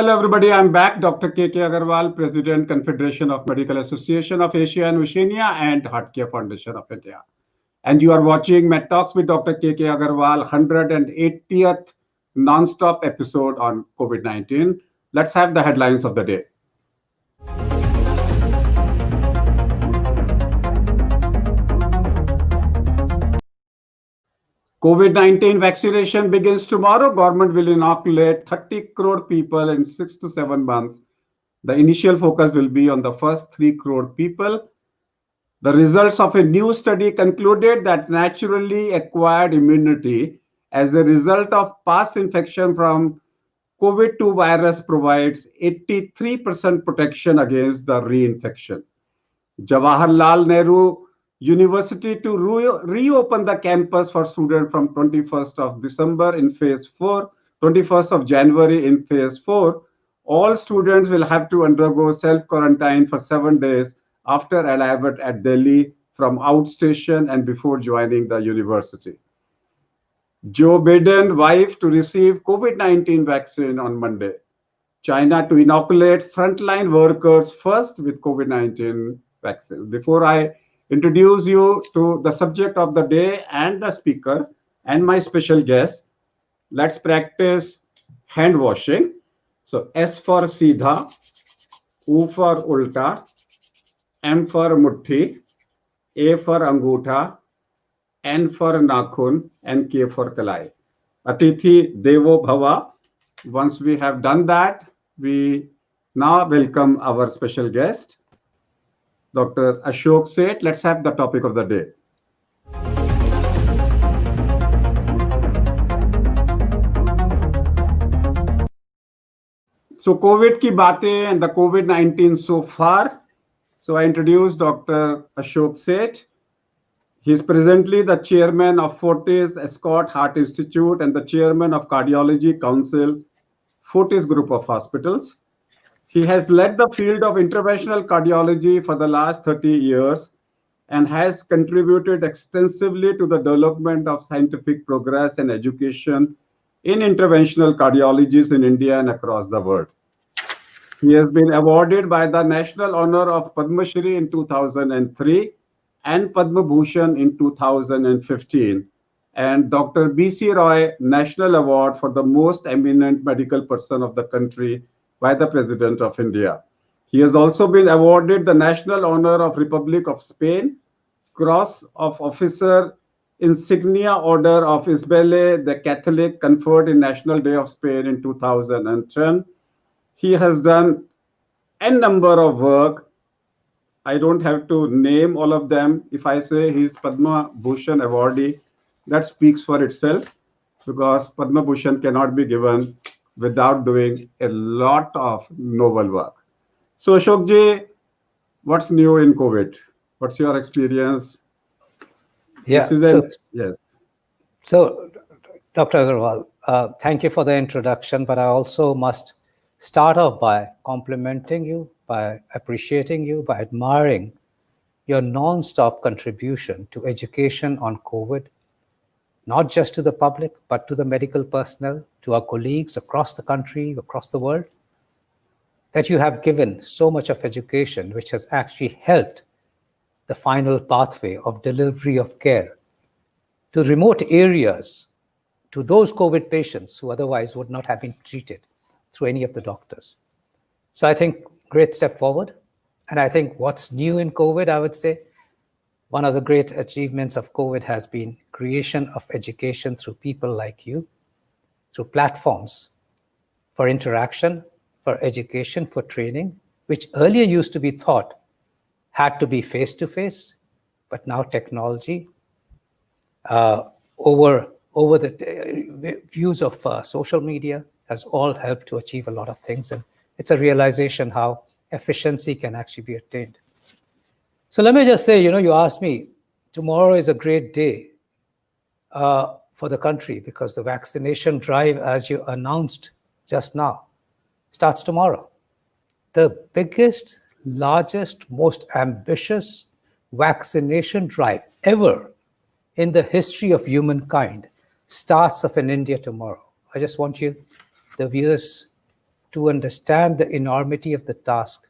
Hello, everybody. I'm back. Dr. K. Agarwal, President, Confederation of Medical Association of Asia and Oceania and Heart Care Foundation of India. And you are watching Med Talks with Dr. K. Agarwal, 180th non-stop episode on COVID-19. Let's have the headlines of the day. COVID-19 vaccination begins tomorrow. Government will inoculate 30 crore people in 6 to 7 months. The initial focus will be on the first 3 crore people. The results of a new study concluded that naturally acquired immunity as a result of past infection from COVID-2 virus provides 83% protection against the reinfection. Jawaharlal Nehru University to reopen the campus for students from 21st of December in phase 4, 21st of January in phase 4. All students will have to undergo self-quarantine for 7 days after arrival at Delhi from outstation and before joining the university. Joe Biden wife to receive COVID-19 vaccine on Monday. China to inoculate frontline workers first with COVID-19 vaccine. Before I introduce you to the subject of the day and the speaker and my special guest, let's practice hand washing. So S for Seedha, U for Ulta, M for Mutti, A for Angutha, N for Nakhun, and K for Kalai. Atithi Devo Bhava. Once we have done that, we now welcome our special guest, Dr. Ashok Seth. Let's have the topic of the day. So COVID ki baatein and the COVID-19 so far. So I introduce Dr. Ashok Seth. He is presently the chairman of Fortis Escort Heart Institute and the chairman of Cardiology Council, Fortis Group of Hospitals. He has led the field of interventional cardiology for the last 30 years and has contributed extensively to the development of scientific progress and education in interventional cardiologies in India and across the world. He has been awarded by the National Honor of Padma Shri in 2003 and Padma Bhushan in 2015, and Dr. B.C. Roy National Award for the most eminent medical person of the country by the President of India. He has also been awarded the National Honor of Republic of Spain, Cross of Officer Insignia Order of Isabelle the Catholic conferred in National Day of Spain in 2010. He has done a number of work. I don't have to name all of them. If I say he's Padma Bhushan awardee, that speaks for itself, because Padma Bhushan cannot be given without doing a lot of noble work. So Ashok ji, what's new in COVID? What's your experience? Yeah. Yes. So Dr. Agarwal, thank you for the introduction, but I also must start off by complimenting you, by appreciating you, by admiring your non-stop contribution to education on COVID, not just to the public, but to the medical personnel, to our colleagues across the country, across the world, that you have given so much of education, which has actually helped the final pathway of delivery of care to remote areas, to those COVID patients who otherwise would not have been treated through any of the doctors. So I think great step forward. And I think what's new in COVID, I would say, one of the great achievements of COVID has been creation of education through people like you, through platforms for interaction, for education, for training, which earlier used to be thought had to be face-to-face, but now technology, over the use of social media has all helped to achieve a lot of things. And it's a realization how efficiency can actually be attained. So let me just say, you asked me, tomorrow is a great day for the country because the vaccination drive, as you announced just now, starts tomorrow. The biggest, largest, most ambitious vaccination drive ever in the history of humankind starts off in India tomorrow. I just want you, the viewers to understand the enormity of the task.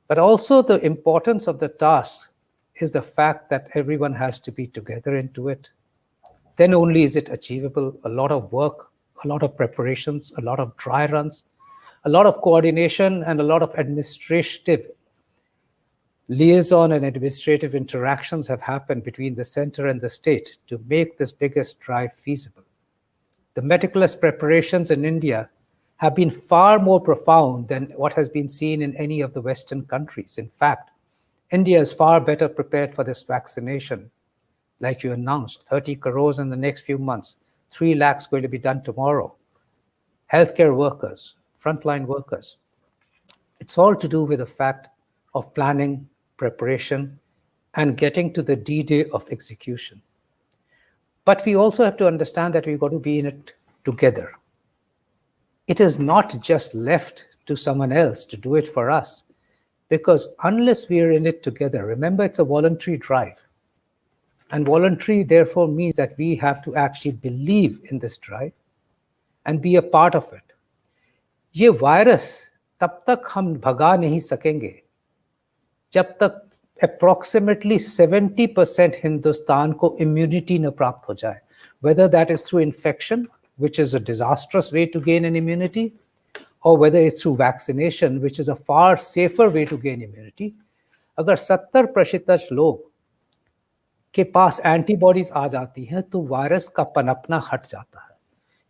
But also the importance of the task is the fact that everyone has to be together into it. Then only is it achievable. A lot of work, a lot of preparations, a lot of dry runs, a lot of coordination, and a lot of administrative liaison and administrative interactions have happened between the center and the state to make this biggest drive feasible. The meticulous preparations in India have been far more profound than what has been seen in any of the Western countries. In fact, India is far better prepared for this vaccination. Like you announced, 30 crores in the next few months, 3 lakhs going to be done tomorrow. Healthcare workers, frontline workers. It's all to do with the fact of planning, preparation, and getting to the D-Day of execution. But we also have to understand that we've got to be in it together. It is not just left to someone else to do it for us, because unless we are in it together, remember it's a voluntary drive. And voluntary therefore means that we have to actually believe in this drive and be a part of it. ये virus तब तक हम भगा नहीं सकेंगे जब तक approximately 70% Hindustan को immunity न प्राप्त हो जाए, whether that is through infection, which is a disastrous way to gain an immunity, or whether it's through vaccination, which is a far safer way to gain immunity. अगर 70% लोग के पास एंटीबॉडीज आ जाती हैं तो वायरस का पनपना हट जाता है.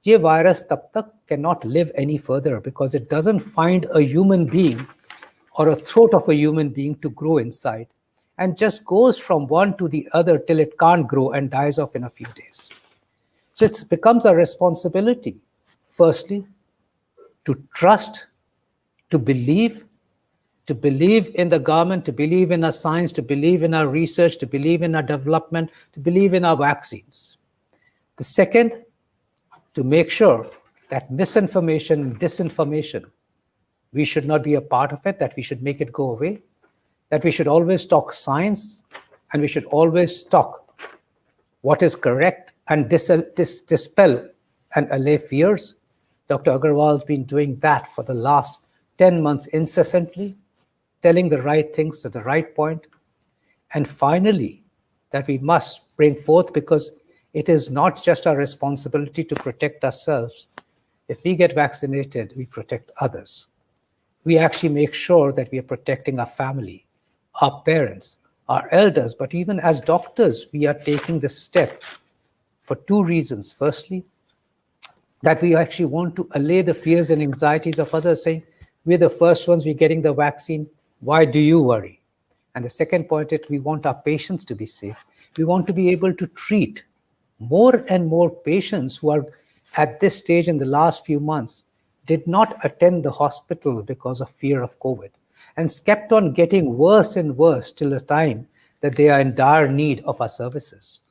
ये वायरस तब तक cannot live any further because it doesn't find a human being or a throat of a human being to grow inside, and just goes from one to the other till it can't grow and dies off in a few days. So it becomes a responsibility, firstly, to trust, to believe in the government, to believe in our science, to believe in our research, to believe in our development, to believe in our vaccines. The second, to make sure that misinformation and disinformation, we should not be a part of it, that we should make it go away, that we should always talk science, and we should always talk what is correct and dispel and allay fears. Dr. Agarwal has been doing that for the last 10 months incessantly, telling the right things at the right point. And finally, that we must bring forth, because it is not just our responsibility to protect ourselves. If we get vaccinated, we protect others. We actually make sure that we are protecting our family, our parents, our elders. But even as doctors, we are taking this step for 2 reasons. Firstly, that we actually want to allay the fears and anxieties of others, saying, we're the first ones, we're getting the vaccine, why do you worry? And the second point is we want our patients to be safe. We want to be able to treat more and more patients who are at this stage in the last few months did not attend the hospital because of fear of COVID, and kept on getting worse and worse till the time that they are in dire need of our services.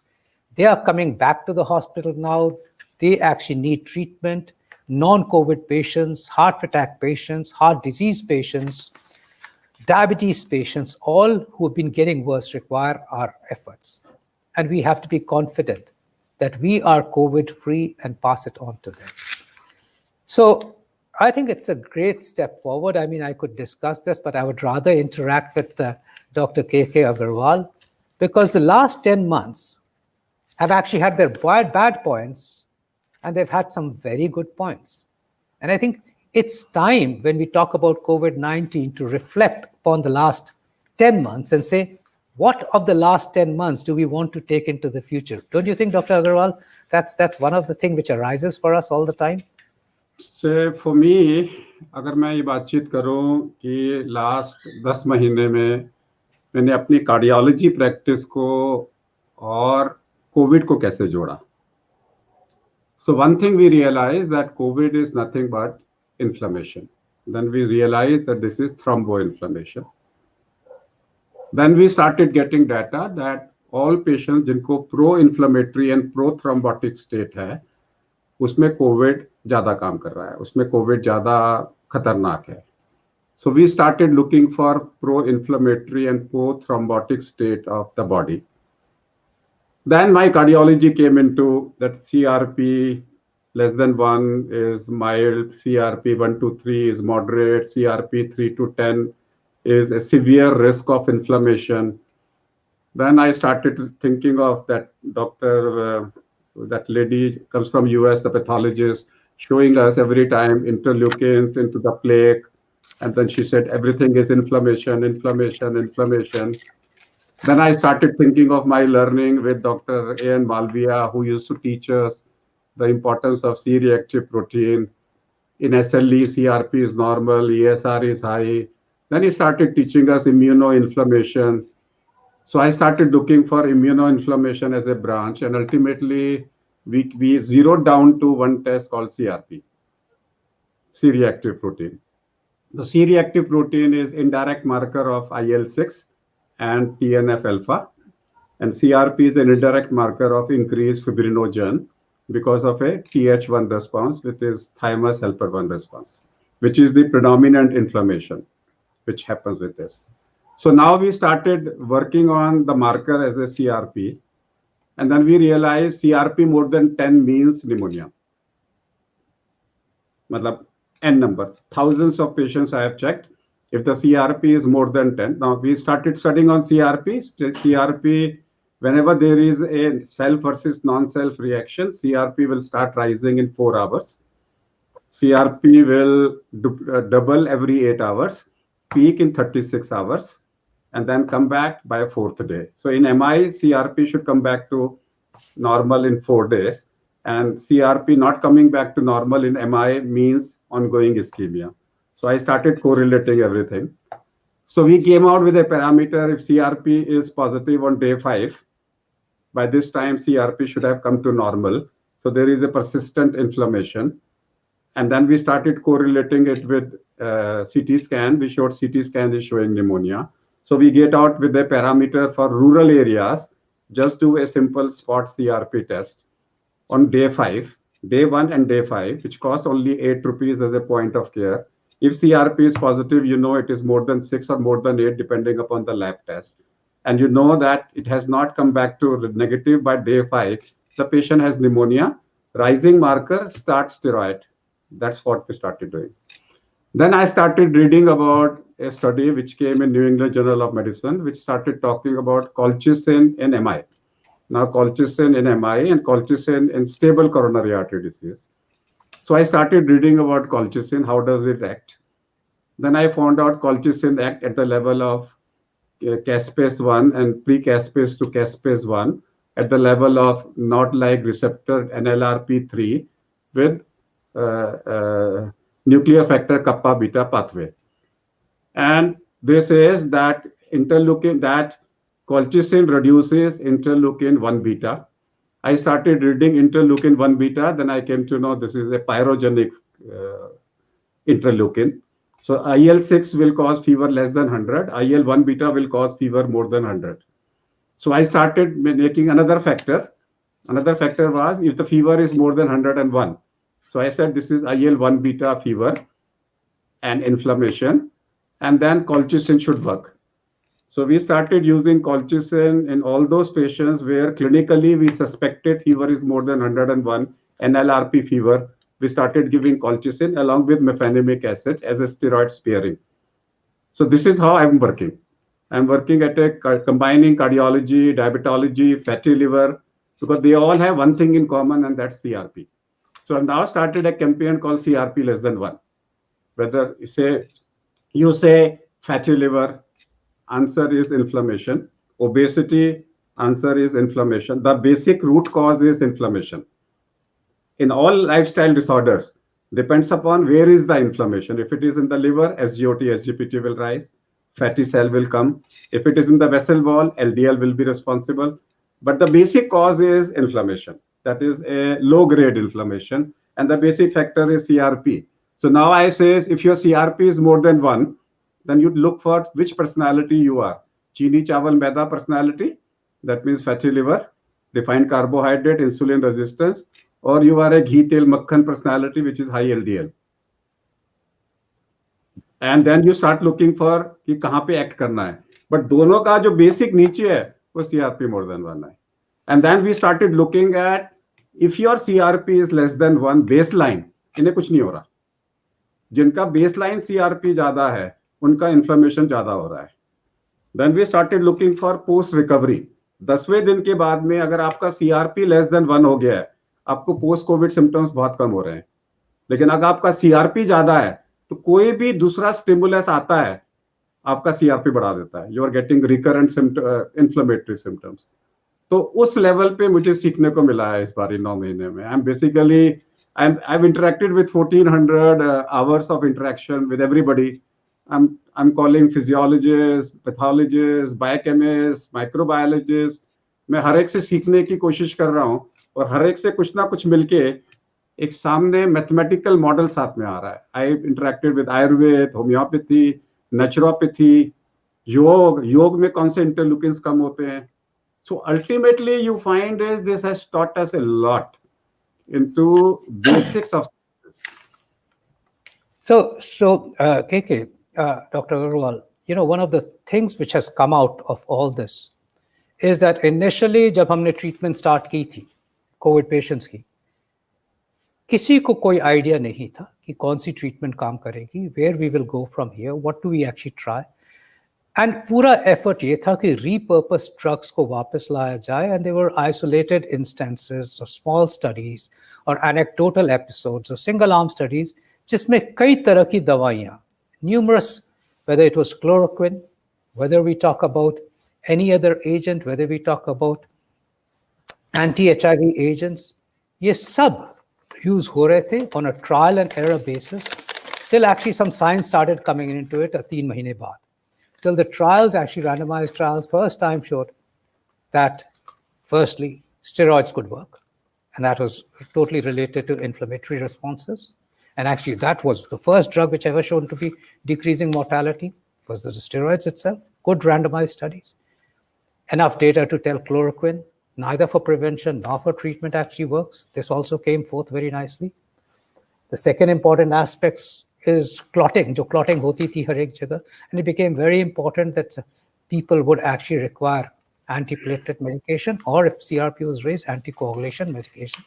They are coming back to the hospital now. They actually need treatment. Non-COVID patients, heart attack patients, heart disease patients, diabetes patients, all who have been getting worse require our efforts. And we have to be confident that we are COVID-free and pass it on to them. So I think it's a great step forward. I mean, I could discuss this, but I would rather interact with Dr. K.K. Agarwal, because the last 10 months have actually had their bad points, and they've had some very good points. And I think it's time, when we talk about COVID-19, to reflect upon the last 10 months and say, what of the last 10 months do we want to take into the future? Don't you think, Dr. Agarwal, that's one of the things which arises for us all the time? So for me, अगर मैं ये बातचीत करूं कि last 10 महीने में मैंने अपनी कार्डियोलॉजी प्रैक्टिस को और कोविड को कैसे जोड़ा. So one thing we realized that COVID is nothing but inflammation. Then we realized that this is thromboinflammation. Then we started getting data that all patients जिनको pro-inflammatory and pro-thrombotic state है, उसमें Covid ज्यादा काम कर रहा है, उसमें Covid ज्यादा खतरनाक है. So we started looking for pro-inflammatory and pro-thrombotic state of the body. Then my cardiology came into that CRP, less than 1 is mild, CRP 1 to 3 is moderate, CRP 3 to 10 is a severe risk of inflammation. Then I started thinking of that doctor, that lady comes from US, the pathologist, showing us every time interleukins into the plaque. And then she said, everything is inflammation, inflammation, inflammation. Then I started thinking of my learning with Dr. A.N. Malviya, who used to teach us the importance of C-reactive protein. In SLE, CRP is normal, ESR is high. Then he started teaching us immunoinflammation. So I started looking for immunoinflammation as a branch, and ultimately we zeroed down to one test called CRP, C-reactive protein. The C-reactive protein is indirect marker of IL-6 and TNF-alpha, and CRP is an indirect marker of increased fibrinogen because of a Th1 response, which is thymus helper 1 response, which is the predominant inflammation which happens with this. So now we started working on the marker as a CRP, and then we realized CRP more than 10 means pneumonia. Matlab, N number, thousands of patients I have checked. If the CRP is more than 10, now we started studying on CRP. CRP, whenever there is a self versus non-self reaction, CRP will start rising in 4 hours. CRP will double every 8 hours, peak in 36 hours, and then come back by a 4th day. So in MI, CRP should come back to normal in 4 days. And CRP not coming back to normal in MI means ongoing ischemia. So I started correlating everything. So we came out with a parameter. If CRP is positive on day 5, by this time CRP should have come to normal. So there is a persistent inflammation. And then we started correlating it with CT scan. We showed CT scan is showing pneumonia. So we get out with a parameter for rural areas. Just do a simple spot CRP test on day 5, day 1 and day 5, which costs only 8 rupees as a point of care. If CRP is positive, you know it is more than 6 or more than 8, depending upon the lab test. And you know that it has not come back to negative by day 5. The patient has pneumonia. Rising marker, start steroid. That's what we started doing. Then I started reading about a study which came in New England Journal of Medicine, which started talking about colchicine in MI. Now, colchicine in MI and colchicine in stable coronary artery disease. So I started reading about colchicine, how does it act? Then I found out colchicine act at the level of caspase 1 and pre-caspase to caspase 1 at the level of NOD-like receptor NLRP3 with nuclear factor kappa beta pathway. And this says that interleukin, that colchicine reduces interleukin 1 beta. I started reading interleukin 1 beta, then I came to know this is a pyrogenic interleukin. So IL-6 will cause fever less than 100. IL-1 beta will cause fever more than 100. So I started making another factor. Another factor was if the fever is more than 101. So I said this is IL-1 beta fever and inflammation, and then colchicine should work. So we started using colchicine in all those patients where clinically we suspected fever is more than 101, NLRP fever. We started giving colchicine along with mefenamic acid as a steroid sparing. So this is how I'm working. I'm working at combining cardiology, diabetology, fatty liver, because they all have one thing in common, and that's CRP. So I've now started a campaign called CRP less than 1. Whether you say fatty liver, answer is inflammation. Obesity, answer is inflammation. The basic root cause is inflammation. In all lifestyle disorders, depends upon where is the inflammation. If it is in the liver, SGOT, SGPT will rise, fatty cell will come. If it is in the vessel wall, LDL will be responsible. But the basic cause is inflammation. That is a low-grade inflammation, and the basic factor is CRP. So now I say, if your CRP is more than 1, then you look for which personality you are. Chini chawal maida personality, that means fatty liver, refined carbohydrate, insulin resistance, or you are a ghee tel makhan personality, which is high LDL. And then you start looking for कि कहाँ पे act करना है. But दोनों का जो basic नीचे है, वो CRP more than 1 है. And then we started looking at If your CRP is less than 1 baseline, इन्हें कुछ नहीं हो रहा. जिनका baseline CRP ज्यादा है, उनका inflammation ज्यादा हो रहा है. Then we started looking for post recovery. 10वें दिन के बाद में अगर आपका CRP less than 1 हो गया है, आपको post COVID symptoms बहुत कम हो रहे हैं. लेकिन अगर आपका CRP ज्यादा है, तो कोई भी दूसरा stimulus आता है, आपका CRP बढ़ा देता है. You are getting recurrent inflammatory symptoms. तो उस लेवल पे मुझे सीखने को मिला है इस बार 9 महीने में. I'm basically I've interacted with 1400 hours of interaction with everybody. I'm calling physiologists, pathologists, biochemists, microbiologists. मैं हर एक से सीखने की कोशिश कर रहा हूँ और हर एक से कुछ ना कुछ मिलके एक सामने मैथमेटिकल मॉडल साथ में आ रहा है. I interacted with Ayurveda, homeopathy, naturopathy, योग में कौन से इंटरल्यूकिन्स कम होते हैं. So ultimately you find is this has taught us a lot into basics of this. So KK, Dr. Agarwal, one of the things which has come out of all this is that initially जब हमने treatment start की थी COVID patients की, किसी को कोई idea नहीं था कि कौन सी treatment काम करेगी, where we will go from here, what do we actually try. And पूरा effort ये था कि repurpose drugs को वापस लाया जाए, and there were isolated instances or small studies or anecdotal episodes or single arm studies जिसमें कई तरह की दवाइयाँ, numerous, whether it was chloroquine, whether we talk about any other agent, whether we talk about anti-HIV agents, ये सब use हो रहे थे on a trial and error basis till actually some science started coming into it 3 महीने बाद. Till the trials, actually randomized trials, first time showed that firstly, steroids could work. And that was totally related to inflammatory responses. And actually that was the first drug which ever shown to be decreasing mortality was the steroids itself. Good randomized studies. Enough data to tell chloroquine, neither for prevention nor for treatment actually works. This also came forth very nicely. The second important aspect is clotting, जो clotting होती थी हर एक जगह, and it became very important that people would actually require antiplatelet medication, or if CRP was raised, anticoagulation medication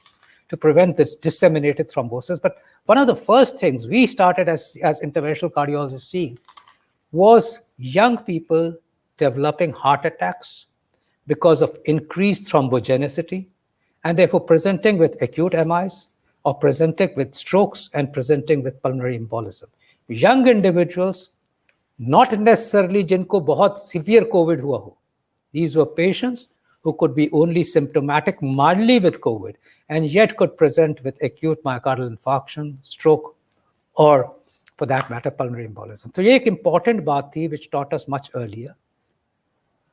to prevent this disseminated thrombosis. But one of the first things we started as interventional cardiologists seeing was young people developing heart attacks because of increased thrombogenicity, and therefore presenting with acute MIs, or presenting with strokes and presenting with pulmonary embolism. Young individuals, not necessarily जिनको बहुत severe COVID हुआ हो. These were patients who could be only symptomatic mildly with COVID and yet could present with acute myocardial infarction, stroke, or for that matter, pulmonary embolism. So ये एक important बात थी which taught us much earlier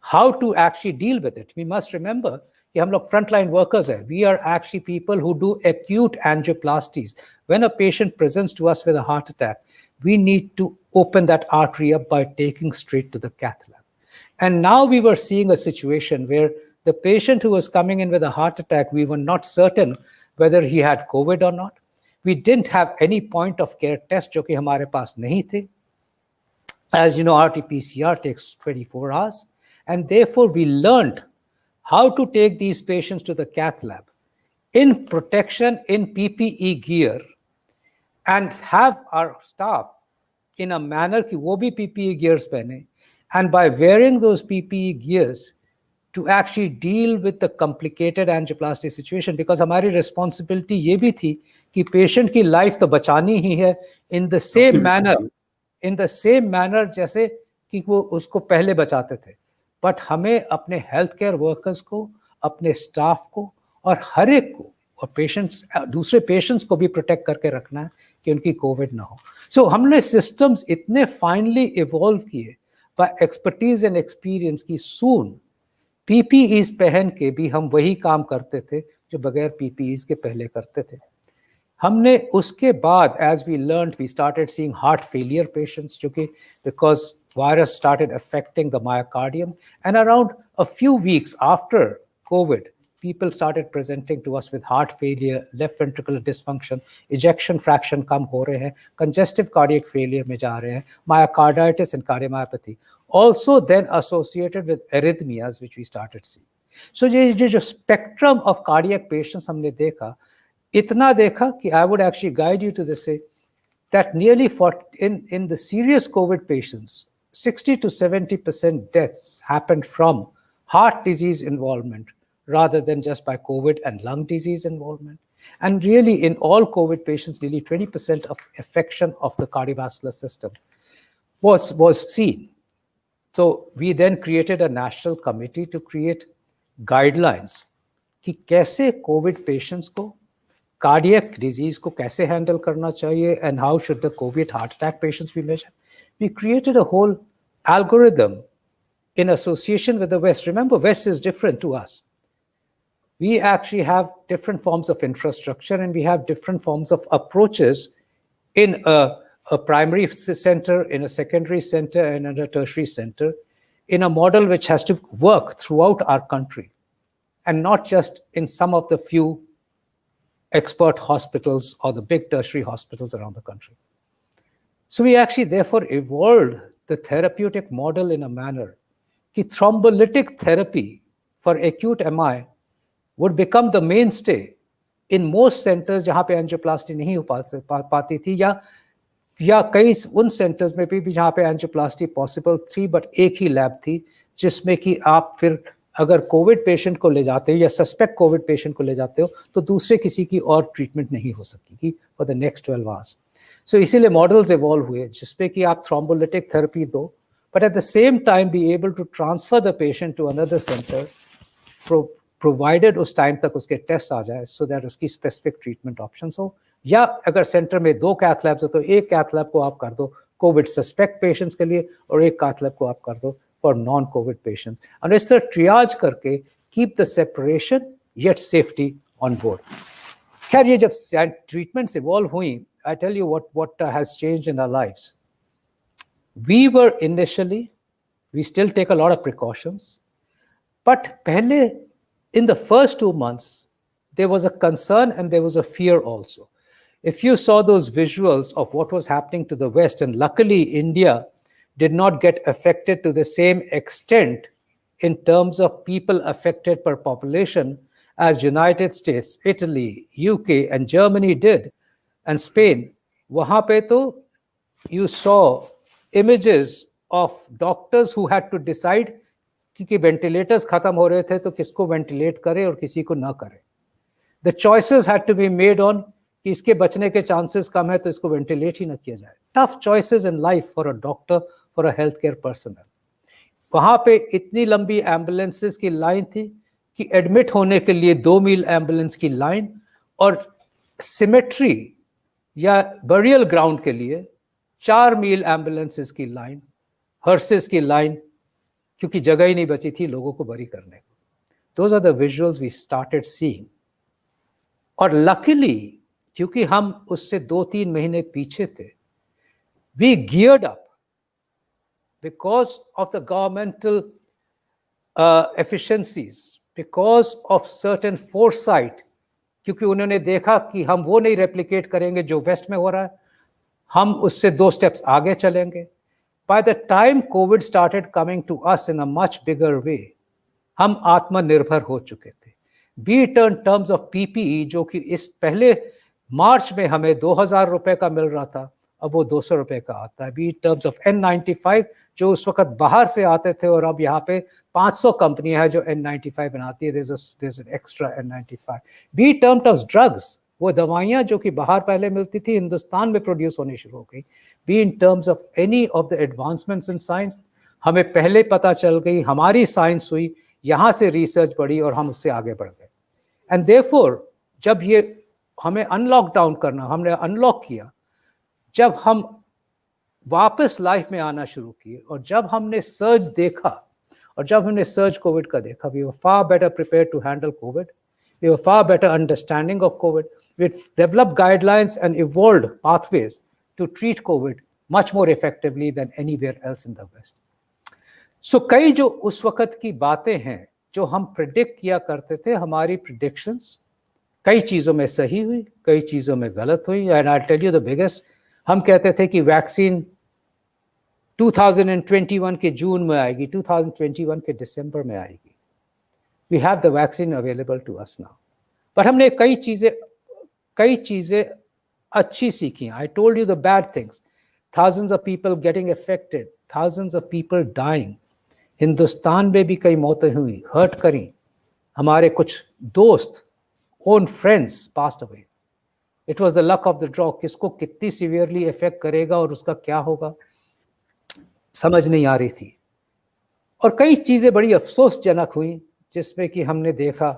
how to actually deal with it. We must remember कि हम लोग frontline workers हैं. We are actually people who do acute angioplasties. When a patient presents to us with a heart attack, we need to open that artery up by taking straight to the cath lab. And now we were seeing a situation where the patient who was coming in with a heart attack, we were not certain whether he had COVID or not. We didn't have any point of care test जो कि हमारे पास नहीं थे. As you know, RT-PCR takes 24 hours. And therefore, we learned how to take these patients to the cath lab in protection, in PPE gear, and have our staff in a manner कि वो भी PPE gears पहने, and by wearing those PPE gears to actually deal with the complicated angioplasty situation, because हमारी responsibility ये भी थी कि patient की life तो बचानी ही है in the same manner जैसे कि वो उसको पहले बचाते थे. बट हमें अपने हेल्थ केयर वर्कर्स को, अपने स्टाफ को और हर एक को और पेशेंट्स, दूसरे पेशेंट्स को भी प्रोटेक्ट करके रखना है कि उनकी कोविड ना हो. सो हमने सिस्टम्स इतने फाइनली इवॉल्व किए बाय एक्सपर्टीज एंड एक्सपीरियंस की सून पीपीईज पहन के भी हम वही काम करते थे जो बगैर पीपीईज के पहले करते थे. हमने उसके बाद as we learn we started seeing heart failure patients जो कि because virus started affecting the myocardium, and around a few weeks after COVID, people started presenting to us with heart failure, left ventricular dysfunction, ejection fraction kam ho rahe hain, congestive cardiac failure mein ja rahe hain, myocarditis and cardiomyopathy, also then associated with arrhythmias which we started seeing. सो ये जो spectrum of cardiac patients हमने देखा, इतना देखा कि I would actually guide you to this से that nearly in the serious COVID patients, 60 to 70% deaths happened from heart disease involvement rather than just by COVID and lung disease involvement. And really, in all COVID patients, nearly 20% of affection of the cardiovascular system was seen. So we then created a national committee to create guidelines कि कैसे COVID patients को cardiac disease को कैसे handle करना चाहिए and how should the COVID heart attack patients be measured. We created a whole algorithm in association with the West. Remember, West is different to us. We actually have different forms of infrastructure and we have different forms of approaches in a primary center, in a secondary center, and in a tertiary center, in a model which has to work throughout our country and not just in some of the few expert hospitals or the big tertiary hospitals around the country. So we actually therefore evolved the therapeutic model in a manner that thrombolytic therapy for acute MI would become the mainstay in most centers जहाँ पे angioplasty नहीं हो पाती थी, या कई उन centers में भी जहाँ पे angioplasty possible थी, but एक ही lab थी जिसमें कि आप फिर अगर कोविड पेशेंट को ले जाते हो या सस्पेक्ट कोविड पेशेंट को ले जाते हो तो दूसरे किसी की और ट्रीटमेंट नहीं हो सकती थी for the next 12 hours. So इसीलिए मॉडल्स इवॉल्व हुए जिसपे कि आप थ्रोम्बोलिटिक थेरेपी दो, but at the same time be able to transfer the patient to another centre provided उस टाइम तक उसके टेस्ट आ जाए सो दैट उसकी स्पेसिफिक ट्रीटमेंट ऑप्शन हो. या अगर सेंटर में 2 कैथ लैब्स हो तो एक कैथ लैब को आप कर दो कोविड सस्पेक्ट पेशेंट्स के लिए और एक कैथ लैब को आप कर दो for non-COVID patients. And it's a triage करके keep the separation yet safety on board. खैर ये जब treatments evolve हुई, I tell you what has changed in our lives. We were initially, we still take a lot of precautions, but पहले in the first 2 months there was a concern and there was a fear also. If you saw those visuals of what was happening to the West, and luckily India did not get affected to the same extent in terms of people affected per population as United States, Italy, UK, and Germany did, and Spain. वहाँ पे तो you saw images of doctors who had to decide कि ventilators खत्म हो रहे थे तो किसको ventilate करे और किसी को ना करे. The choices had to be made on कि इसके बचने के chances कम है तो इसको ventilate ही ना किया जाए. Tough choices in life for a doctor, for a healthcare personnel. वहाँ पे इतनी लंबी एम्बुलेंसेस की लाइन थी कि एडमिट होने के लिए 2 मील एम्बुलेंस की लाइन और सिमेट्री या बरियल ग्राउंड के लिए 4 मील एम्बुलेंसेस की लाइन, हर्सेस की लाइन, क्योंकि जगह ही नहीं बची थी लोगों को बरी करने को. Those are the visuals we started seeing. और लकीली क्योंकि हम उससे 2-3 महीने पीछे थे, we geared up because of the governmental efficiencies, because of certain foresight, क्योंकि उन्होंने देखा कि हम वो नहीं रेप्लिकेट करेंगे जो वेस्ट में हो रहा है, हम उससे 2 स्टेप्स आगे चलेंगे. By the time COVID started coming to us in a much bigger way, हम आत्मनिर्भर हो चुके थे. Be it in terms of PPE, जो कि इस पहले मार्च में हमें 2000 रुपए का मिल रहा था, अब वो 200 रुपए का आता है. Be it terms of N95, जो उस वक्त बाहर से आते थे और अब यहाँ पे 500 कंपनियां हैं जो N95 बनाती है. There's an extra N95. Be it terms of drugs, वो दवाइयाँ जो कि बाहर पहले मिलती थी हिंदुस्तान में प्रोड्यूस होनी शुरू हो गई. Be in terms of any of the advancements in science, हमें पहले पता चल गई, हमारी साइंस हुई, यहाँ से रिसर्च बढ़ी और हम उससे आगे बढ़ गए. एंड देयरफॉर जब ये हमें अनलॉक डाउन करना, हमने अनलॉक किया, जब हम वापस लाइफ में आना शुरू किए और जब हमने सर्ज देखा और जब हमने सर्ज कोविड का देखा, we were far better prepared to handle COVID. We have far better understanding of COVID. We've developed guidelines and evolved pathways to treat COVID much more effectively than anywhere else in the West. So कई जो उस वक्त की बातें हैं जो हम predict किया करते थे, हमारी प्रिडिक्शंस कई चीज़ों में सही हुई, कई चीज़ों में गलत हुई. And I tell you the biggest, हम कहते थे कि वैक्सीन 2021 के जून में आएगी, 2021 के दिसंबर में आएगी. We have the vaccine available to us now. But हमने कई चीजें अच्छी सीखी. I told you the bad things. Thousands of people getting affected, thousands of people dying. Hindustan में भी कई मौतें हुई, हर्ट करी. हमारे कुछ दोस्त, own friends passed away. It was the luck of the draw. किसको कितनी severely affect करेगा और उसका क्या होगा समझ नहीं आ रही थी. और कई चीजें बड़ी अफसोसजनक हुई जिसमें कि हमने देखा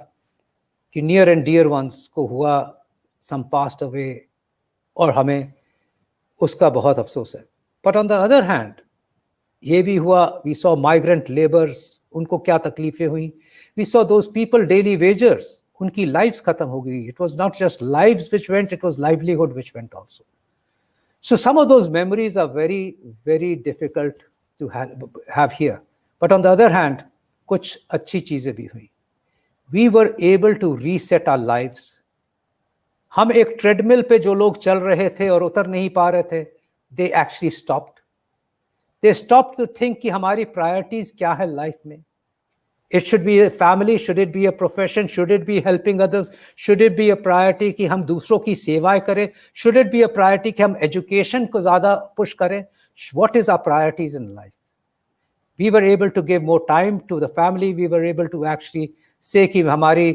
कि नियर एंड डियर वंस को हुआ, some passed away, और हमें उसका बहुत अफसोस है. But on the other hand ये भी हुआ, वी सॉ माइग्रेंट लेबर्स, उनको क्या तकलीफें हुई. We saw those people daily वेजर्स, उनकी लाइव्स खत्म हो गई. It was not just lives which went, it was livelihood which went also. So some of those memories are very very difficult to have here. But on the other hand कुछ अच्छी चीजें भी हुई. We were able to reset our lives. हम एक treadmill पे जो लोग चल रहे थे और उतर नहीं पा रहे थे, they actually stopped. They stopped to think कि हमारी प्रायोरिटीज क्या है लाइफ में. It should be a family, should it be a profession, should it be helping others, should it be a priority कि हम दूसरों की सेवाएं करें, should it be a priority कि हम एजुकेशन को ज्यादा पुश करें. What is our priorities in life? We were able to give more time to the family. We were able to actually say कि हमारी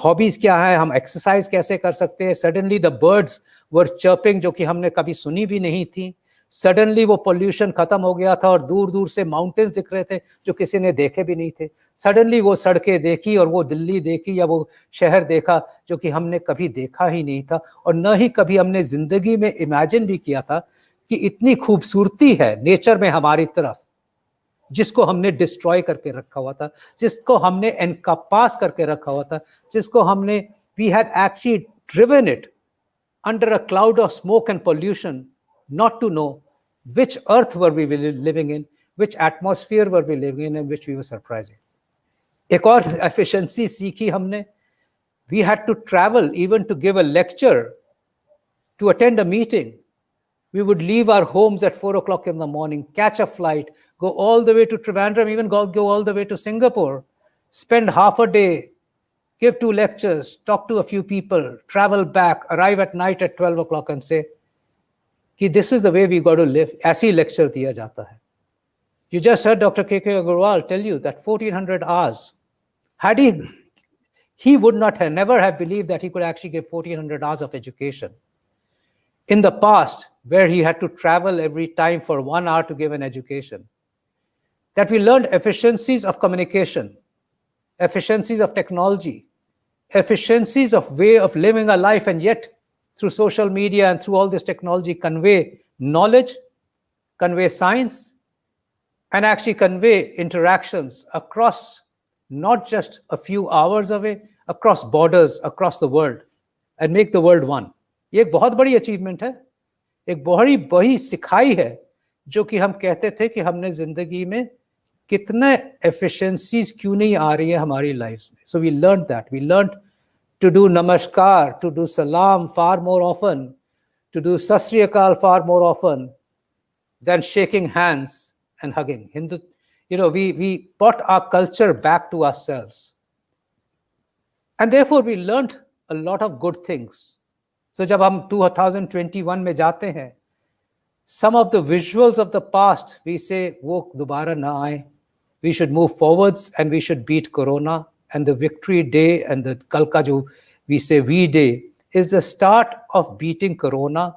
हॉबीज क्या है, हम एक्सरसाइज कैसे कर सकते हैं. Suddenly the birds were chirping जो कि हमने कभी सुनी भी नहीं थी. सडनली वो पोल्यूशन खत्म हो गया था और दूर दूर से माउंटेन्स दिख रहे थे जो किसी ने देखे भी नहीं थे. सडनली वो सड़कें देखी और वो दिल्ली देखी या वो शहर देखा जो कि हमने कभी देखा ही नहीं था और न ही कभी हमने जिंदगी में इमेजिन भी किया था कि इतनी खूबसूरती है नेचर में हमारी तरफ, जिसको हमने डिस्ट्रॉय करके रखा हुआ था, जिसको हमने एनकपास करके रखा हुआ था, जिसको हमने we had actually driven it under a cloud of smoke and pollution, not to know which earth were we living in, which atmosphere were we living in, and which we were surprising. एक और efficiency सीखी हमने. We had to travel even to give a lecture, to attend a meeting. We would leave our homes at 4 o'clock in the morning, catch a flight, go all the way to Trivandrum, even go all the way to Singapore, spend half a day, give 2 lectures, talk to a few people, travel back, arrive at night at 12 o'clock and say, कि this is the way we got to live. ऐसी lecture दिया जाता है. You just heard Dr. K.K. Agarwal tell you that 1400 hours, had he would not have, never have believed that he could actually give 1400 hours of education. In the past, where he had to travel every time for 1 hour to give an education, that we learned efficiencies of communication, efficiencies of technology, efficiencies of way of living a life, and yet through social media and through all this technology convey knowledge, convey science, and actually convey interactions across not just a few hours away, across borders, across the world, and make the world one. ये एक बहुत बड़ी achievement है, एक बहुत बड़ी सिखाई है जो कि हम कहते थे कि हमने जिंदगी में कितने एफिशिएंसीज क्यों नहीं आ रही है हमारी लाइफ्स में. So we learn that. We learn to do namaskar, to do salam far more often, to do sat sri akal far more often than shaking hands and hugging. Hindu, we brought our culture back to ourselves. And therefore we learned a lot of good things. So जब हम 2021 में जाते हैं, some of the visuals of the past, we say, वो दोबारा ना आए. We should move forwards and we should beat Corona. And the victory day and the Kalka jo we say V day is the start of beating Corona,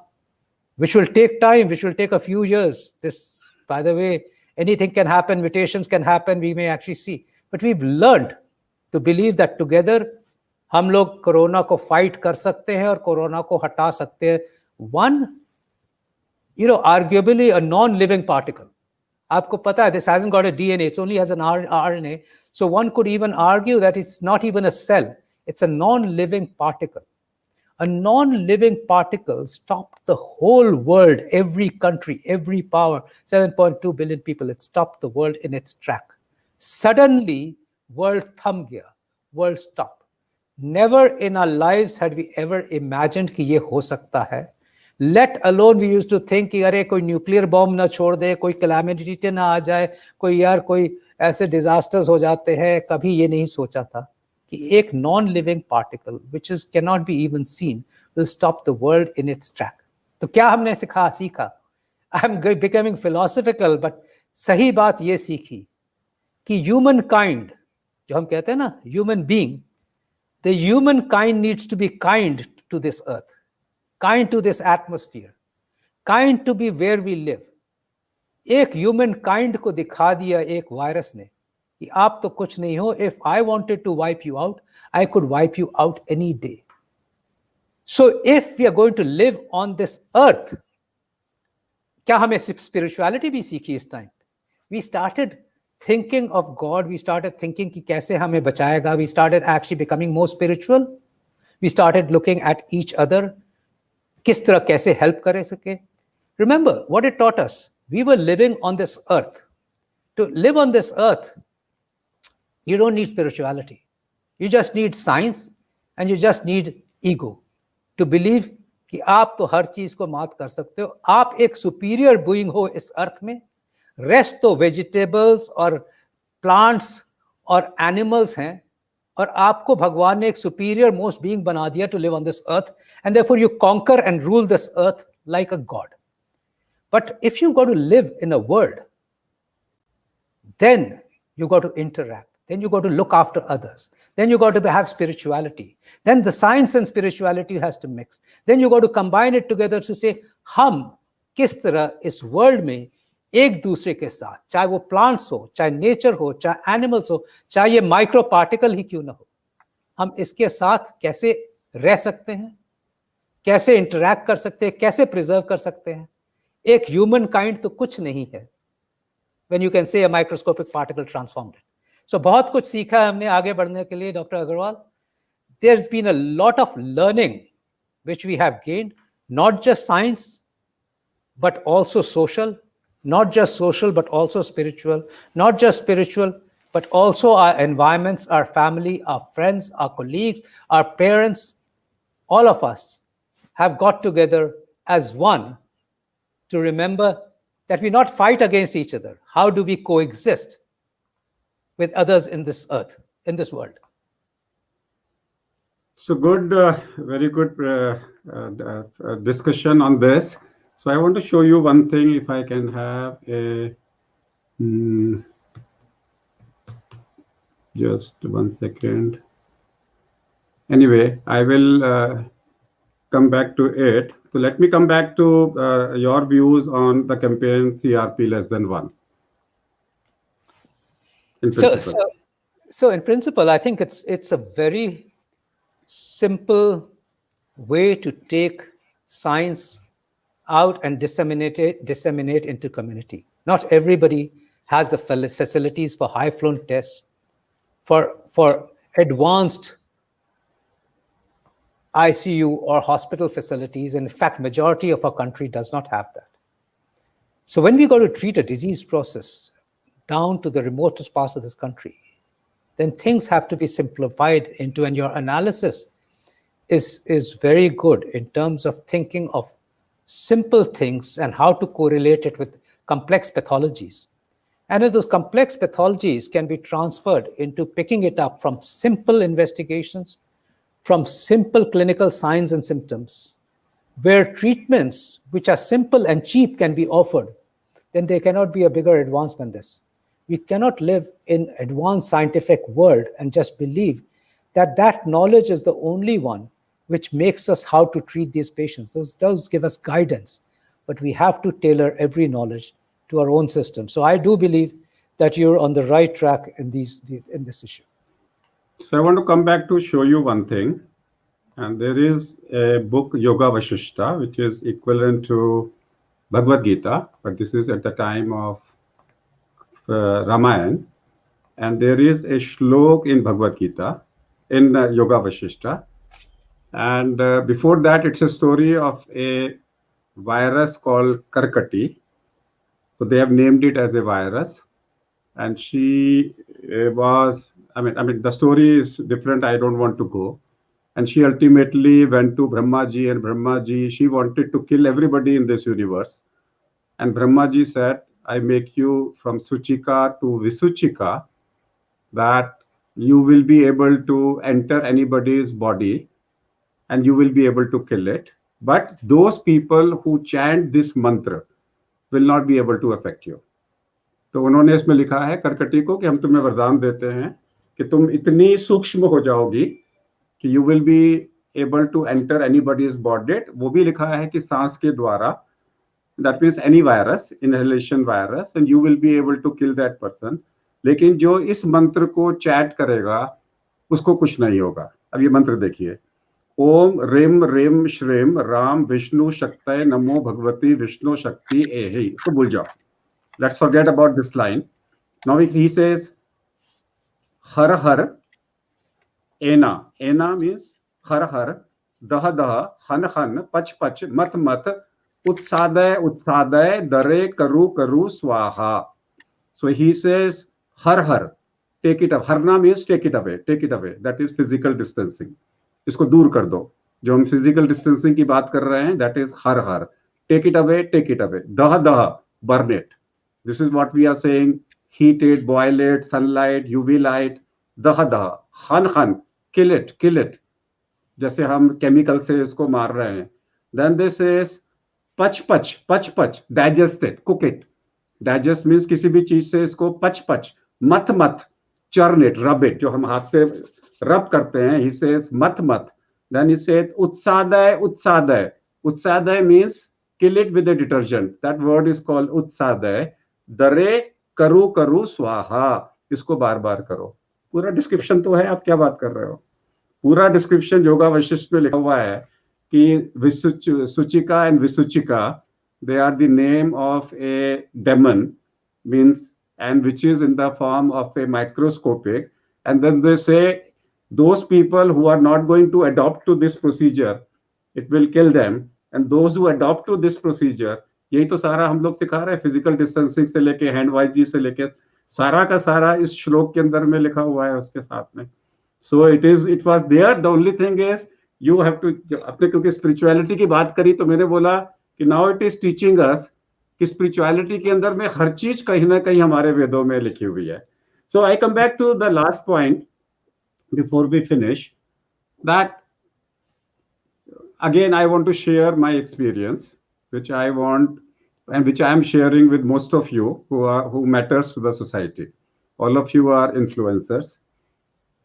which will take time, which will take a few years. This, by the way, anything can happen, mutations can happen, we may actually see. But we've learned to believe that together हम लोग corona को fight कर सकते हैं और corona को हटा सकते हैं. One, arguably a non-living particle. आपको पता है, this hasn't got a DNA, it only has an RNA. So one could even argue that it's not even a cell, it's a non-living particle. A non-living particle stopped the whole world, every country, every power, 7.2 billion people, it stopped the world in its track. Suddenly, world thum gaya, world stopped. Never in our lives had we ever imagined कि ये हो सकता है. Let alone we used to think कि अरे कोई nuclear bomb ना छोड़ दे, कोई कैलामिटी ना आ जाए, कोई ऐसे डिजास्टर्स हो जाते हैं, कभी ये नहीं सोचा था कि एक non living particle which is can not be even seen will stop the world in its track. तो क्या हमने सीखा? I am becoming philosophical, but सही बात ये सीखी कि ह्यूमन काइंड, जो हम कहते हैं ना human being, the human kind needs to be kind to this earth, kind to this atmosphere, kind to be where we live. एक ह्यूमन काइंड को दिखा दिया एक वायरस ने कि आप तो कुछ नहीं हो। If I wanted to wipe you out, I could wipe you out any day. So if we are going to live on this earth, क्या हमें स्पिरिचुअलिटी भी सीखी इस time? We started thinking of God, we started thinking कि कैसे हमें बचाएगा, we started actually becoming more spiritual, we started looking at each other, किस तरह कैसे help करे सके। Remember what it taught us, we were living on this earth. To live on this earth, you don't need spirituality, you just need science and you just need ego to believe कि आप तो हर चीज को मात कर सकते हो, आप एक सुपीरियर बीइंग हो इस अर्थ में। रेस्ट तो वेजिटेबल्स और प्लांट्स और एनिमल्स हैं, और आपको भगवान ने एक सुपीरियर मोस्ट बीइंग बना दिया to live on this earth, and therefore you conquer and rule this earth like a god. But if you go to live in a world, then you got to interact, then you got to look after others, then you got to have spirituality, then the science and spirituality has to mix, then you got to combine it together to say हम किस तरह इस world में एक दूसरे के साथ, चाहे वो प्लांट्स हो, चाहे नेचर हो, चाहे एनिमल्स हो, चाहे ये माइक्रो पार्टिकल ही क्यों ना हो, हम इसके साथ कैसे रह सकते हैं, कैसे इंटरैक्ट कर सकते हैं, कैसे प्रिजर्व कर सकते हैं। एक ह्यूमन काइंड तो कुछ नहीं है when you can say a microscopic particle transformed it. So बहुत कुछ सीखा है हमने आगे बढ़ने के लिए, Dr. Agarwal. There's been a lot of learning which we have gained, not just science, but also social, not just social, but also spiritual, not just spiritual, but also our environments, our family, our friends, our colleagues, our parents, all of us have got together as one to remember that we not fight against each other. How do we coexist with others in this earth, in this world? So good, very good discussion on this. So I want to show you one thing, if I can have a, just 1 second. Anyway, I will come back to it. So let me come back to your views on the campaign CRP less than 1. So in principle, I think it's a very simple way to take science out and disseminate into community. Not everybody has the facilities for high-flown tests, for advanced ICU or hospital facilities. And in fact, majority of our country does not have that. So when we go to treat a disease process down to the remotest parts of this country, then things have to be simplified into, and your analysis is very good in terms of thinking of simple things and how to correlate it with complex pathologies. And if those complex pathologies can be transferred into picking it up from simple investigations, from simple clinical signs and symptoms, where treatments which are simple and cheap can be offered, then there cannot be a bigger advancement than this. We cannot live in advanced scientific world and just believe that that knowledge is the only one which makes us how to treat these patients. Those give us guidance, but we have to tailor every knowledge to our own system. So I do believe that you're on the right track in this issue. So I want to come back to show you one thing. And there is a book, Yoga Vasishta, which is equivalent to Bhagavad Gita, but this is at the time of Ramayana. And there is a shlok in Bhagavad Gita, in Yoga Vasishta. And before that, it's a story of a virus called Karkati. So they have named it as a virus. And she was, I mean, the story is different. I don't want to go. And she ultimately went to Brahmaji, and Brahmaji, she wanted to kill everybody in this universe. And Brahmaji said, I make you from Suchika to Visuchika, that you will be able to enter anybody's body and you will be able to kill it. But those people who chant this mantra will not be able to affect you. तो उन्होंने इसमें लिखा है करकटी को कि हम तुम्हें वरदान देते हैं कि तुम इतनी सूक्ष्म हो जाओगी कि you will be able to enter anybody's body. वो भी लिखा है कि सांस के द्वारा, that means any virus, inhalation virus, and you will be able to kill that person. लेकिन जो इस मंत्र को चैट करेगा उसको कुछ नहीं होगा. अब ये मंत्र देखिए, ओम रिम रिम श्रीम राम विष्णु शक्तये नमो भगवती विष्णु शक्ति एहि. इसको भूल जाओ. Let's forget about this line. Now he says, har har, ena. Ena means har har, dah dah, han han, pach pach, mat mat, utsaday utsaday, dare karu karu swaha. So he says, har har, take it up. Harna means take it away, take it away. That is physical distancing. इसको दूर कर दो. जो हम physical distancing की बात कर रहे हैं, that is har har. Take it away, take it away. Dah dah, burn it. This is what we are saying: heat it, boil it, sunlight, UV light. Dah dah, han han, kill it, kill it. जैसे हम chemical से इसको मार रहे हैं. Then this is पच पच, पच पच, digest it, cook it. Digest means किसी भी चीज से इसको पच पच. मत मत, churn it, rub it. जो हम हाथ से रब करते हैं, he says मत मत. Then he says उत्सादय उत्सादय. उत्सादय means kill it with a detergent. That word is called उत्सादय. दरे करू करू स्वाहा. इसको बार बार करो. पूरा डिस्क्रिप्शन तो है, आप क्या बात कर रहे हो. पूरा डिस्क्रिप्शन योगा वशिष्ठ में लिखा हुआ है कि सुचिका एंड विसुचिका, they are the name of a demon, means, and which is in the form of a microscopic. And then they say those people who are not going to adopt to this procedure, it will kill them. And those who adopt to this procedure, यही तो सारा हम लोग सिखा रहे हैं, physical distancing से लेके हैंड वाइजी से लेके सारा का सारा इस श्लोक के अंदर में लिखा हुआ है उसके साथ में. So it was there. The only thing is you have to, अपने क्योंकि स्पिरिचुअलिटी की बात करी तो मैंने बोला कि now it is teaching us कि स्पिरिचुअलिटी के अंदर में हर चीज कहीं ना कहीं हमारे वेदों में लिखी हुई है. So I come back to the last point before we finish, that again I want to share my experience, which I want and which I am sharing with most of you who matters to the society. All of you are influencers.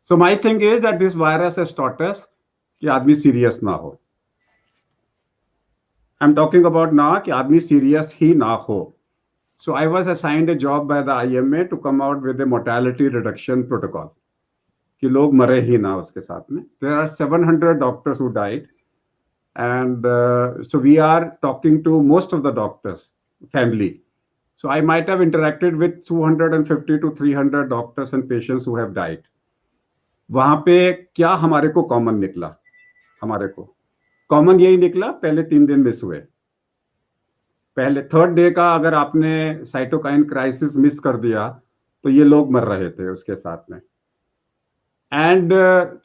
So my thing is that this virus has taught us कि आदमी serious ना हो. I'm talking about ना कि आदमी serious ही ना हो. So I was assigned a job by the IMA to come out with a mortality reduction protocol कि लोग मरे ही ना उसके साथ में. There are 700 doctors who died. And so we are talking to most of the doctors, family. So I might have interacted with 250 to 300 doctors and patients who have died. वहां पे क्या हमारे को कॉमन निकला? हमारे को कॉमन यही निकला, पहले 3 दिन मिस हुए. पहले 3rd डे का अगर आपने साइटोकाइन क्राइसिस मिस कर दिया तो ये लोग मर रहे थे उसके साथ में. एंड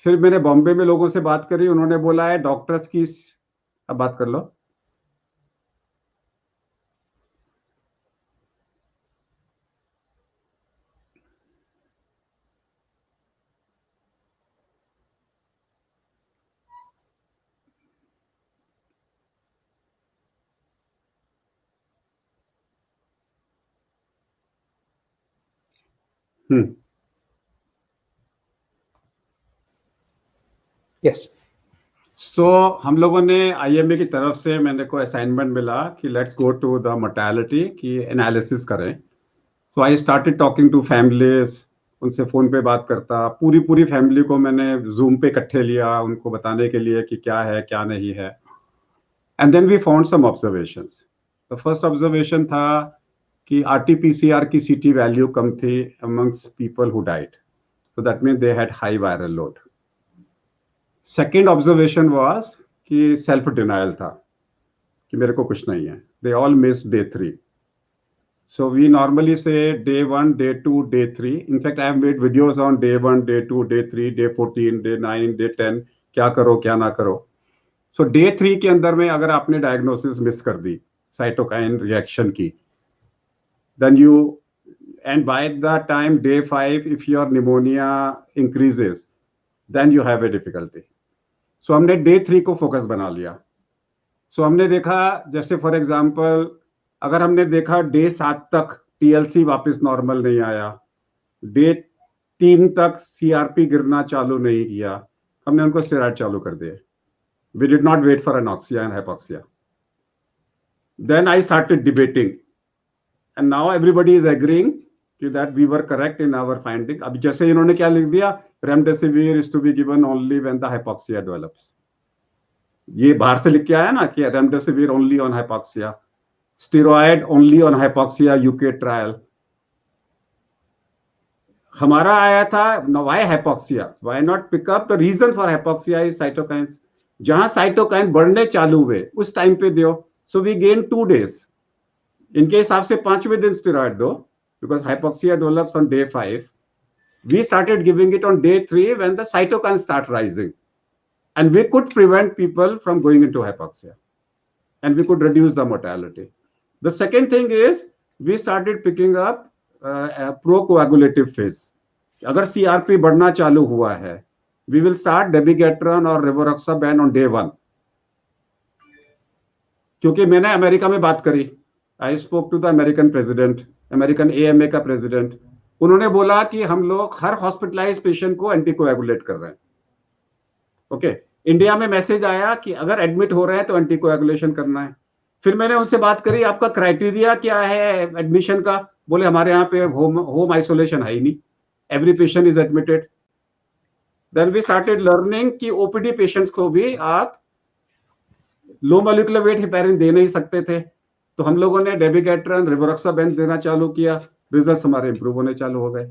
फिर मैंने बॉम्बे में लोगों से बात करी, उन्होंने बोला है डॉक्टर्स की, अब बात कर लो. Yes. सो हम लोगों ने IMA की तरफ से मैंने को असाइनमेंट मिला कि let's go to the mortality की एनालिसिस करें. So I started talking to families. उनसे फोन पे बात करता, पूरी फैमिली को मैंने जूम पे इकट्ठे लिया उनको बताने के लिए कि क्या है क्या नहीं है. And then we found some observations. The first observation था कि RT-PCR की CT वैल्यू कम थी amongst people who died. So that mean they had high viral load. Second observation was कि सेल्फ डिनायल था कि मेरे को कुछ नहीं है. They all miss day 3. So we normally say day 1, day 2, day 3. In fact I have made videos on day 1, day 2, day 3, day 14, day 9, day 10, क्या करो क्या ना करो. सो डे 3 के अंदर में अगर आपने डायग्नोसिस मिस कर दी साइटोकाइन रिएक्शन की, then you, and by the time day 5, if your pneumonia increases, then you have a difficulty. So हमने डे 3 को फोकस बना लिया. सो हमने देखा, जैसे फॉर एग्जांपल अगर हमने देखा डे 7 तक टीएलसी वापस नॉर्मल नहीं आया, डे 3 तक सीआरपी गिरना चालू नहीं किया, हमने उनको स्टेरॉइड चालू कर दिए. We did not wait for anoxia and hypoxia. Then I started debating, and now everybody is agreeing that we were correct in our finding. अब जैसे इन्होंने क्या लिख दिया, remdesivir is to be given only when the hypoxia develops. ये बाहर से लिख के आया ना कि remdesivir only on hypoxia, steroid only on hypoxia, UK trial. हमारा आया था, why hypoxia? Why not pick up the reason for hypoxia is cytokines. जहां साइटोकाइन बढ़ने चालू हुए उस टाइम पे दियो. So we gain 2 days. इनके हिसाब से 5वें दिन स्टेरॉइड दो, because hypoxia develops on day 5. We started giving it on day 3 when the cytokine start rising, and we could prevent people from going into hypoxia, and we could reduce the mortality. The second thing is we started picking up procoagulative phase. अगर CRP बढ़ना चालू हुआ है, we will start dabigatran or rivaroxaban on day 1. क्योंकि मैंने America में बात करी, I spoke to the American president, American AMA का प्रेसिडेंट. उन्होंने बोला कि हम लोग हर हॉस्पिटलाइज पेशेंट को एंटीकोएगुलेट कर रहे हैं. ओके, इंडिया में मैसेज आया कि अगर एडमिट हो रहे हैं तो एंटीकोएगुलेशन करना है. फिर मैंने उनसे बात करी, आपका क्राइटेरिया क्या है एडमिशन का? बोले हमारे यहाँ पे होम आइसोलेशन है ही नहीं, every patient is admitted. Then we started learning कि ओपीडी पेशेंट्स को भी आप लो मोलिकुलर वेट हेपेरिन दे नहीं सकते थे, तो हम लोगों ने डेबिगेट्रन रिवरोक्साबेन देना चालू किया. रिजल्ट्स हमारे इंप्रूव होने चालू हो गए.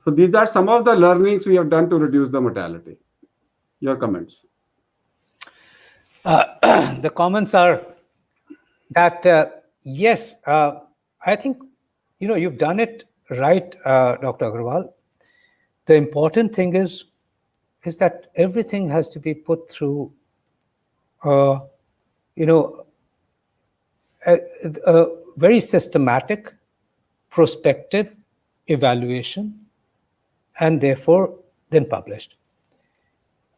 So these are some of the learnings we have done to reduce the mortality. Your comments? The comments are that yes, I think you've done it right, Dr. Agarwal. The important thing is that everything has to be put through, a very systematic, prospective evaluation, and therefore then published.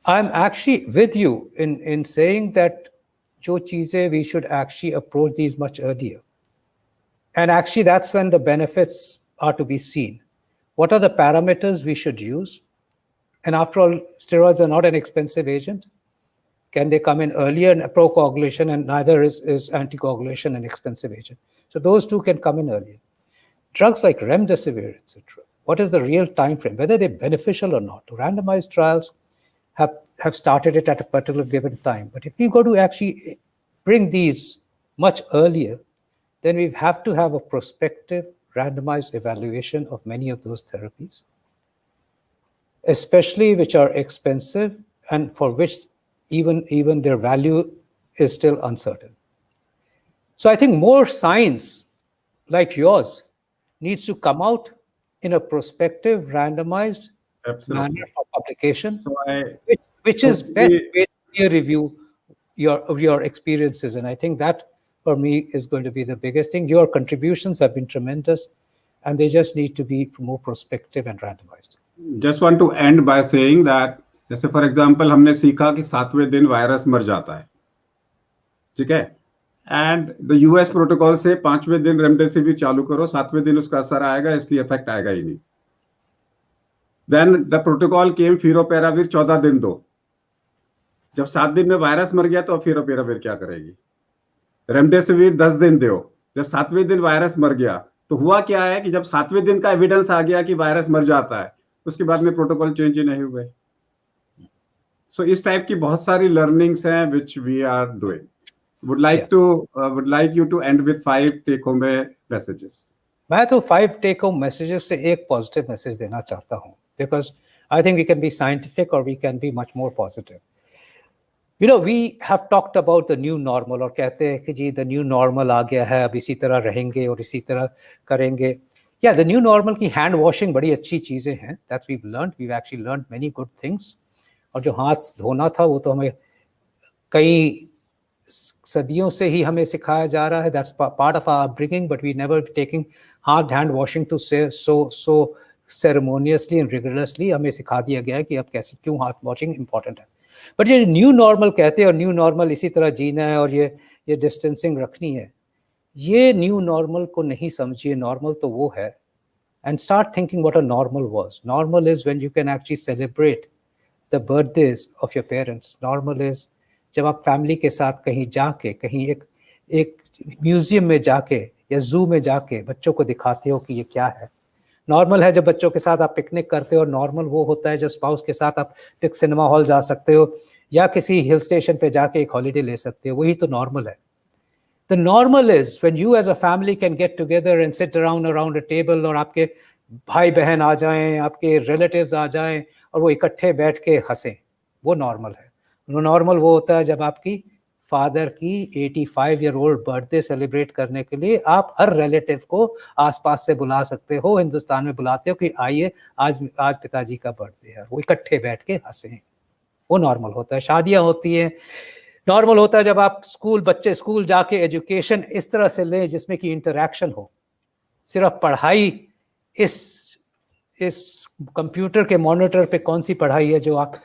I'm actually with you in saying that jo cheeze we should actually approach these much earlier. And actually that's when the benefits are to be seen. What are the parameters we should use? And after all, steroids are not an expensive agent. Can they come in earlier in procoagulation? And neither is anticoagulation an expensive agent. So those two can come in earlier. Drugs like remdesivir, etc. What is the real time frame? Whether they're beneficial or not. Randomized trials have started it at a particular given time. But if we go to actually bring these much earlier, then we have to have a prospective randomized evaluation of many of those therapies, especially which are expensive and for which even their value is still uncertain. So I think more science like yours needs to come out in a prospective randomized manner for publication, So which is best way to peer review your experiences. And I think that for me is going to be the biggest thing. Your contributions have been tremendous, and they just need to be more prospective and randomized. Just want to end by saying that, जैसे for example हमने सीखा कि 7वें दिन virus मर जाता है, ठीक है, एंड द यूएस प्रोटोकॉल से 5वें दिन रेमडेसिविर चालू करो, 7वें दिन उसका असर आएगा, इसलिए इफेक्ट आएगा ही नहीं. देन द प्रोटोकॉल केम फिरोपेराविर 14 दिन दो. जब 7 दिन में वायरस मर गया तो फिरोपेराविर क्या करेगी? रेमडेसिविर 10 दिन दो. जब 7वें दिन वायरस मर गया तो हुआ क्या है कि जब 7वें दिन का एविडेंस आ गया कि वायरस मर जाता है, उसके बाद में प्रोटोकॉल चेंज ही नहीं हुए. सो इस टाइप की बहुत सारी लर्निंग्स हैं which we are doing. Would like you to end with 5 take home messages. मैं तो 5 take home messages से एक positive message देना चाहता हूँ, because I think we can be scientific or we can be much more positive. We have talked about the new normal, और कहते हैं कि जी the new normal आ गया है, अब इसी तरह रहेंगे और इसी तरह करेंगे. Yeah, the new normal की hand washing बड़ी अच्छी चीजें हैं. That's we've actually learned many good things. और जो हाथ धोना था वो तो हमें कई सदियों से ही हमें सिखाया जा रहा है, that's part of our upbringing, but we never taking hard hand washing to say so सेरेमोनियसली and rigorously हमें सिखा दिया गया है कि अब कैसे क्यों हाथ वॉशिंग इंपॉर्टेंट है। बट ये न्यू नॉर्मल कहते हैं और न्यू नॉर्मल इसी तरह जीना है और ये डिस्टेंसिंग रखनी है, ये न्यू नॉर्मल को नहीं समझिए। नॉर्मल तो वो है, and start thinking what a normal was. Normal is when you can actually celebrate the birthdays of your parents. Normal is जब आप फैमिली के साथ कहीं जाके, कहीं एक म्यूजियम में जाके या जू में जाके बच्चों को दिखाते हो कि ये क्या है। नॉर्मल है जब बच्चों के साथ आप पिकनिक करते हो, और नॉर्मल वो होता है जब स्पाउस के साथ आप सिनेमा हॉल जा सकते हो या किसी हिल स्टेशन पे जाके एक हॉलीडे ले सकते हो, वही तो नॉर्मल है। The normal is when you as a family can get together and sit around a table, और आपके भाई बहन आ जाएं, आपके रिलेटिव्स आ जाएं और वो इकट्ठे बैठ के हंसें, वो नॉर्मल है। नॉर्मल वो होता है जब आपकी फादर की 85-year-old बर्थडे सेलिब्रेट करने के लिए आप हर रिलेटिव को आसपास से बुला सकते हो। हिंदुस्तान में बुलाते हो कि आइए आज पिताजी का बर्थडे है, वो इकट्ठे बैठ के हंसें, वो नॉर्मल होता है। शादियां होती हैं, नॉर्मल होता है जब आप बच्चे स्कूल जाके एजुकेशन इस तरह से लें जिसमें कि इंटरैक्शन हो। सिर्फ पढ़ाई इस कंप्यूटर के मॉनिटर पे कौन सी पढ़ाई है जो आप,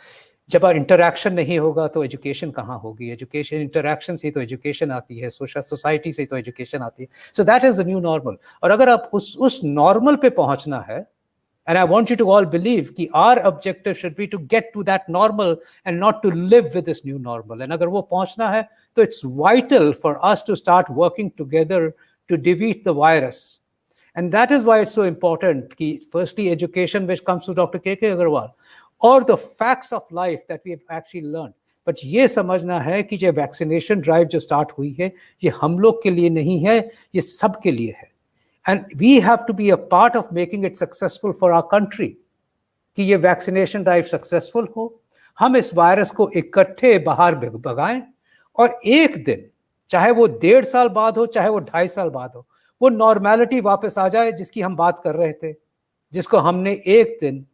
जब इंटरैक्शन नहीं होगा तो एजुकेशन कहाँ होगी। एजुकेशन इंटरैक्शन से तो एजुकेशन आती है, सोसाइटी से तो एजुकेशन आती है। So that is the new normal. और अगर आप उस नॉर्मल पे पहुंचना है, and I want you to all believe कि our objective should be to get to that normal and not to live with this new normal. And अगर वो पहुंचना है तो it's vital for us to start working together to defeat the virus. And that is why it's so important कि firstly education, which comes to Dr. K.K. Agarwal, or the facts of life that we have actually learned. But ये समझना है कि ये vaccination drive जो start हुई है, ये हम लोग के लिए नहीं है, ये सब के लिए है। And we have to be a part of making it successful for our country कि ये वैक्सीनेशन ड्राइव सक्सेसफुल हो, हम इस वायरस को इकट्ठे बाहर भगाएं, और एक दिन, चाहे वो 1.5 साल बाद हो, चाहे वो 2.5 साल बाद हो, वो नॉर्मैलिटी वापस आ जाए जिसकी हम बात कर रहे थे, जिसको हमने एक दिन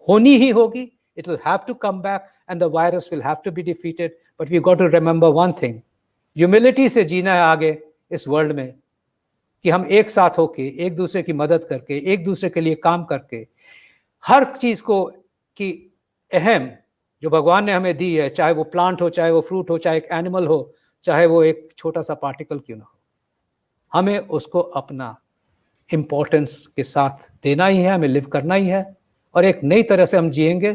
होनी ही होगी। It will have to come back and the virus will have to be defeated. But we've got to remember one thing, humility से जीना है आगे इस वर्ल्ड में, कि हम एक साथ होके, एक दूसरे की मदद करके, एक दूसरे के लिए काम करके, हर चीज को की अहम जो भगवान ने हमें दी है, चाहे वो प्लांट हो, चाहे वो फ्रूट हो, चाहे एक एनिमल हो, चाहे वो एक छोटा सा पार्टिकल क्यों ना हो, हमें उसको अपना इंपॉर्टेंस के साथ देना ही है, हमें लिव करना ही है, और एक नई तरह से हम जिएंगे।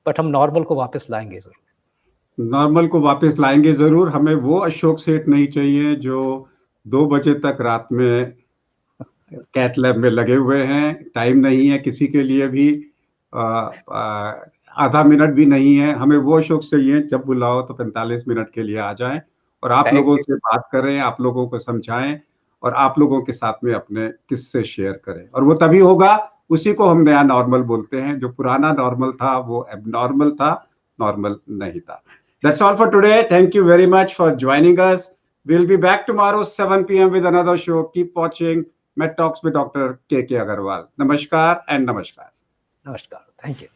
बट हम नॉर्मल को वापस लाएंगे जरूर, नॉर्मल को वापस लाएंगे जरूर। हमें वो अशोक सेठ नहीं चाहिए जो 2 बजे तक रात में कैथ लैब में लगे हुए हैं, टाइम नहीं है किसी के लिए भी, आधा मिनट भी नहीं है। हमें वो अशोक चाहिए जब बुलाओ तो 45 मिनट के लिए आ जाएं और आप लोगों से बात करें, आप लोगों को समझाएं और आप लोगों के साथ में अपने किस्से शेयर करें, और वो तभी होगा, उसी को हम नया नॉर्मल बोलते हैं। जो पुराना नॉर्मल था वो एबनॉर्मल था, नॉर्मल नहीं था। That's all for today. Thank you very much for joining us. We'll be back tomorrow 7 p.m. with another show. Keep watching Med Talks with Dr. K.K. Agarwal. Namaskar and namaskar. नमस्कार, thank you.